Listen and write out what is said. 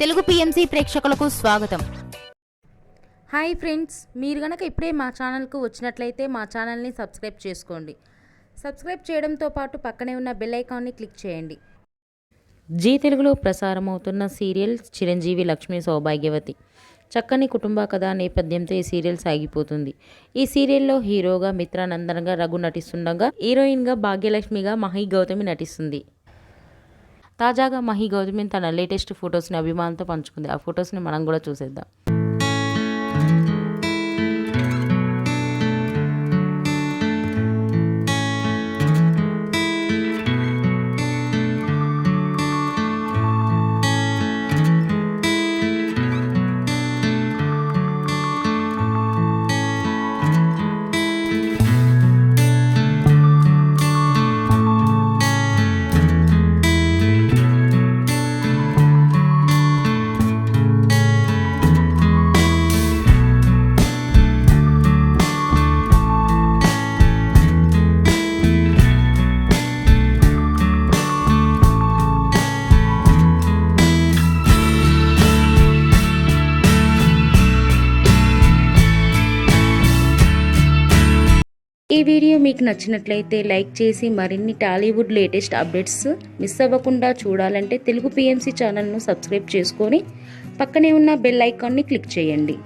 Telugu PMC ప్రేక్షకులకు స్వాగతం. Hi friends, మీరు గనక ఇప్పుడే మా ఛానల్కు వచ్చినట్లయితే మా ఛానల్ని సబ్స్క్రైబ్ చేసుకోండి. సబ్స్క్రైబ్ చేయడంతో పాటు పక్కనే ఉన్న బెల్ ఐకాన్ని క్లిక్ చేయండి. జీ తెలుగులో ప్రసారమవుతున్న సీరియల్ చిరంజీవి లక్ష్మీ సౌభాగ్యవతి. చక్కని కుటుంబ కథా నేపథ్యంతో ఈ సీరియల్ సాగిపోతుంది. ఈ సీరియల్లో హీరోగా మిత్రానందన్గా రఘు నటిస్తుండగా, హీరోయిన్గా భాగ్యలక్ష్మిగా మహి గౌతమి నటిస్తుంది. తాజాగా మహి గౌతమి తన లేటెస్ట్ ఫొటోస్ని అభిమానులతో పంచుకుంది. ఆ ఫొటోస్ని మనం కూడా చూసేద్దాం. ఈ వీడియో మీకు నచ్చినట్లయితే లైక్ చేసి మరిన్ని టాలీవుడ్ లేటెస్ట్ అప్డేట్స్ మిస్ అవ్వకుండా చూడాలంటే తెలుగు పిఎంసి ఛానల్ను సబ్స్క్రైబ్ చేసుకొని పక్కనే ఉన్న బెల్ ఐకాన్ని క్లిక్ చేయండి.